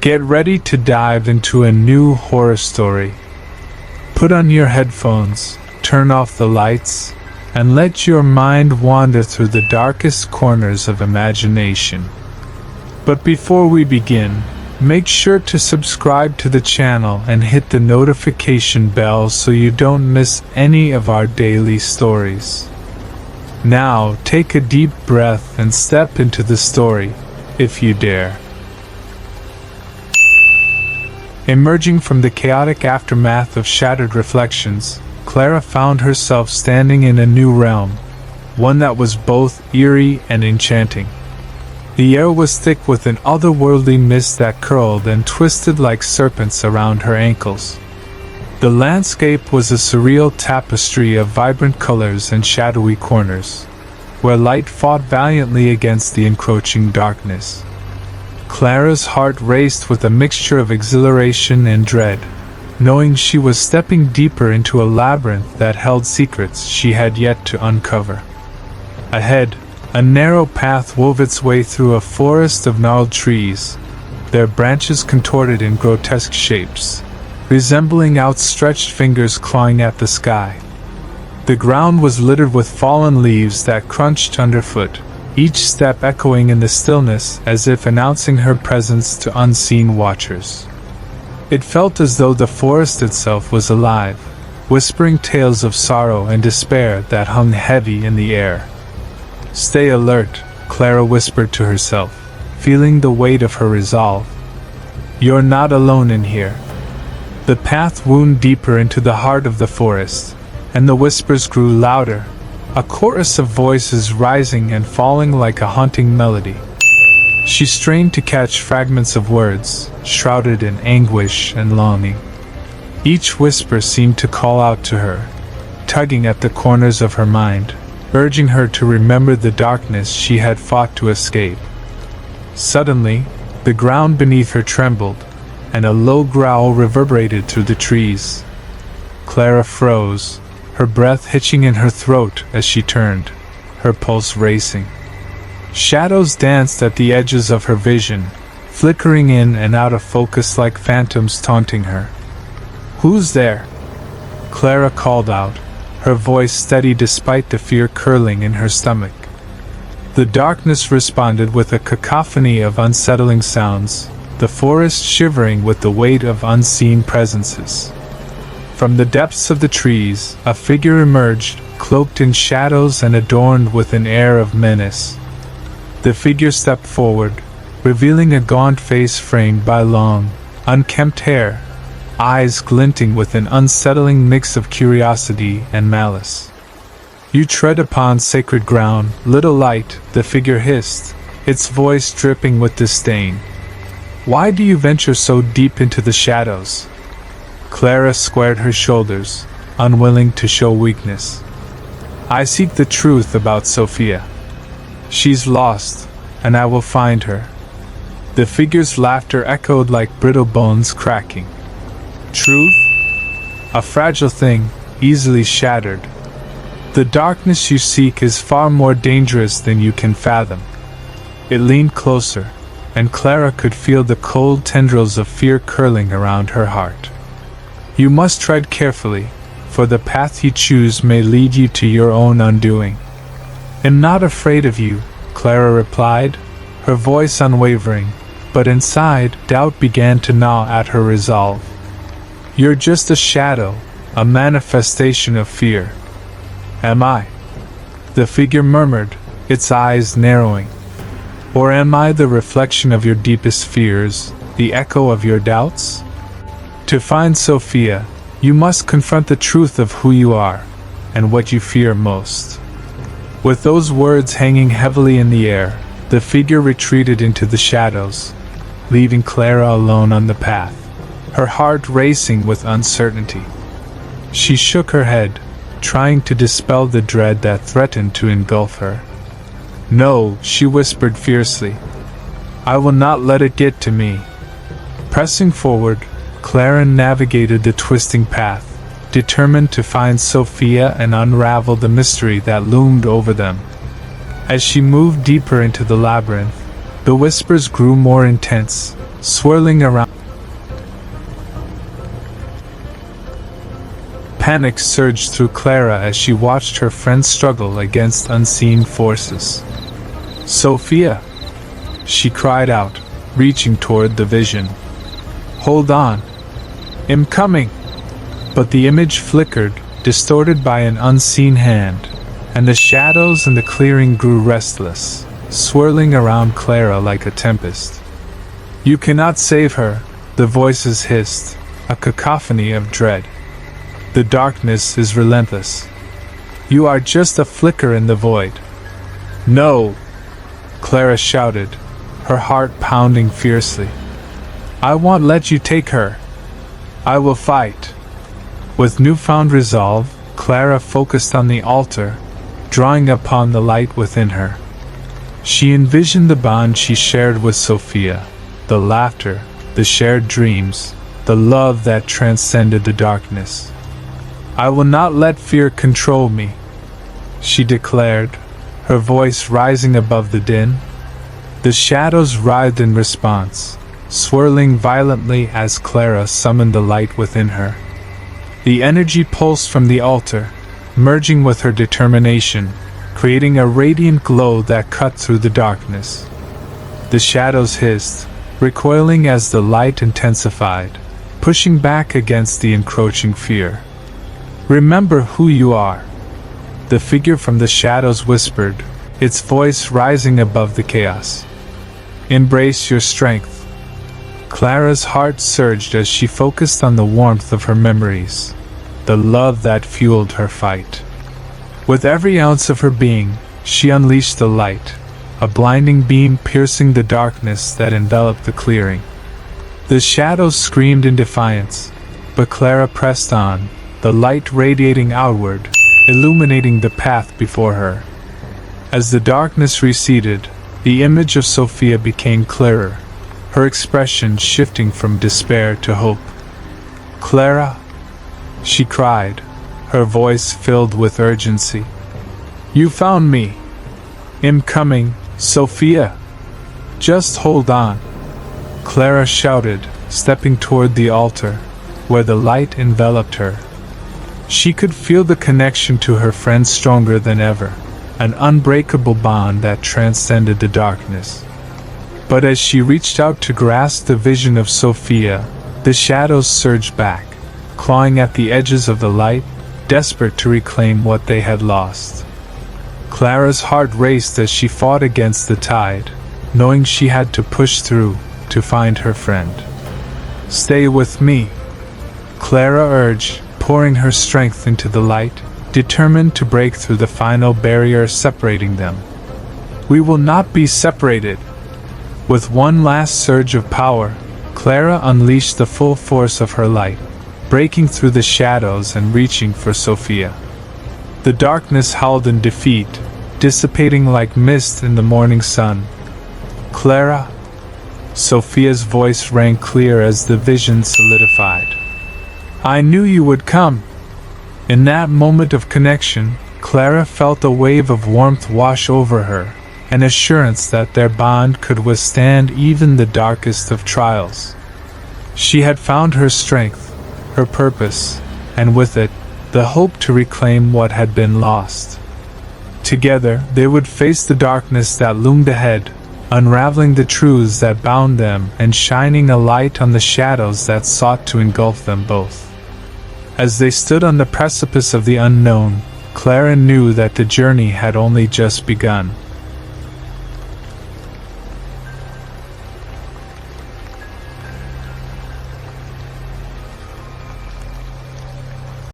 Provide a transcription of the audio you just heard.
Get ready to dive into a new horror story. Put on your headphones, turn off the lights, and let your mind wander through the darkest corners of imagination. But before we begin, make sure to subscribe to the channel and hit the notification bell so you don't miss any of our daily stories. Now, take a deep breath and step into the story, if you dare. Emerging from the chaotic aftermath of shattered reflections, Clara found herself standing in a new realm, one that was both eerie and enchanting. The air was thick with an otherworldly mist that curled and twisted like serpents around her ankles. The landscape was a surreal tapestry of vibrant colors and shadowy corners, where light fought valiantly against the encroaching darkness. Clara's heart raced with a mixture of exhilaration and dread, knowing she was stepping deeper into a labyrinth that held secrets she had yet to uncover. Ahead, a narrow path wove its way through a forest of gnarled trees, their branches contorted in grotesque shapes, resembling outstretched fingers clawing at the sky. The ground was littered with fallen leaves that crunched underfoot, each step echoing in the stillness as if announcing her presence to unseen watchers. It felt as though the forest itself was alive, whispering tales of sorrow and despair that hung heavy in the air. "Stay alert," Clara whispered to herself, feeling the weight of her resolve. "You're not alone in here." The path wound deeper into the heart of the forest, and the whispers grew louder, a chorus of voices rising and falling like a haunting melody. She strained to catch fragments of words, shrouded in anguish and longing. Each whisper seemed to call out to her, tugging at the corners of her mind, urging her to remember the darkness she had fought to escape. Suddenly, the ground beneath her trembled, and a low growl reverberated through the trees. Clara froze, her breath hitching in her throat as she turned, her pulse racing. Shadows danced at the edges of her vision, flickering in and out of focus like phantoms taunting her. "Who's there?" Clara called out, her voice steady despite the fear curling in her stomach. The darkness responded with a cacophony of unsettling sounds, the forest shivering with the weight of unseen presences. From the depths of the trees, a figure emerged, cloaked in shadows and adorned with an air of menace. The figure stepped forward, revealing a gaunt face framed by long, unkempt hair, eyes glinting with an unsettling mix of curiosity and malice. "You tread upon sacred ground, little light," the figure hissed, its voice dripping with disdain. "Why do you venture so deep into the shadows?" Clara squared her shoulders, unwilling to show weakness. "I seek the truth about Sophia. She's lost, and I will find her." The figure's laughter echoed like brittle bones cracking. "Truth? A fragile thing, easily shattered. The darkness you seek is far more dangerous than you can fathom." It leaned closer, and Clara could feel the cold tendrils of fear curling around her heart. "You must tread carefully, for the path you choose may lead you to your own undoing." "I'm not afraid of you," Clara replied, her voice unwavering, but inside, doubt began to gnaw at her resolve. "You're just a shadow, a manifestation of fear." "Am I?" the figure murmured, its eyes narrowing. "Or am I the reflection of your deepest fears, the echo of your doubts? To find Sophia, you must confront the truth of who you are, and what you fear most." With those words hanging heavily in the air, the figure retreated into the shadows, leaving Clara alone on the path, her heart racing with uncertainty. She shook her head, trying to dispel the dread that threatened to engulf her. "No," she whispered fiercely. "I will not let it get to me." Pressing forward, Clara navigated the twisting path, determined to find Sophia and unravel the mystery that loomed over them. As she moved deeper into the labyrinth, the whispers grew more intense, swirling around. Panic surged through Clara as she watched her friend struggle against unseen forces. "Sophia!" she cried out, reaching toward the vision. "Hold on. I'm coming!" But the image flickered, distorted by an unseen hand, and the shadows in the clearing grew restless, swirling around Clara like a tempest. "You cannot save her," the voices hissed, a cacophony of dread. "The darkness is relentless. You are just a flicker in the void." "No!" Clara shouted, her heart pounding fiercely. "I won't let you take her. I will fight." With newfound resolve, Clara focused on the altar, drawing upon the light within her. She envisioned the bond she shared with Sophia, the laughter, the shared dreams, the love that transcended the darkness. "I will not let fear control me," she declared, her voice rising above the din. The shadows writhed in response, swirling violently as Clara summoned the light within her. The energy pulsed from the altar, merging with her determination, creating a radiant glow that cut through the darkness. The shadows hissed, recoiling as the light intensified, pushing back against the encroaching fear. "Remember who you are," the figure from the shadows whispered, its voice rising above the chaos. "Embrace your strength." Clara's heart surged as she focused on the warmth of her memories, the love that fueled her fight. With every ounce of her being, she unleashed the light, a blinding beam piercing the darkness that enveloped the clearing. The shadows screamed in defiance, but Clara pressed on, the light radiating outward, illuminating the path before her. As the darkness receded, the image of Sophia became clearer, her expression shifting from despair to hope. "Clara!" she cried, her voice filled with urgency. "You found me! I'm coming, Sophia! Just hold on!" Clara shouted, stepping toward the altar, where the light enveloped her. She could feel the connection to her friend stronger than ever, an unbreakable bond that transcended the darkness. But as she reached out to grasp the vision of Sophia, the shadows surged back, clawing at the edges of the light, desperate to reclaim what they had lost. Clara's heart raced as she fought against the tide, knowing she had to push through to find her friend. "Stay with me," Clara urged, pouring her strength into the light, determined to break through the final barrier separating them. "We will not be separated." With one last surge of power, Clara unleashed the full force of her light, breaking through the shadows and reaching for Sophia. The darkness howled in defeat, dissipating like mist in the morning sun. "Clara!" Sophia's voice rang clear as the vision solidified. "I knew you would come!" In that moment of connection, Clara felt a wave of warmth wash over her, an assurance that their bond could withstand even the darkest of trials. She had found her strength, her purpose, and with it, the hope to reclaim what had been lost. Together, they would face the darkness that loomed ahead, unraveling the truths that bound them and shining a light on the shadows that sought to engulf them both. As they stood on the precipice of the unknown, Clara knew that the journey had only just begun.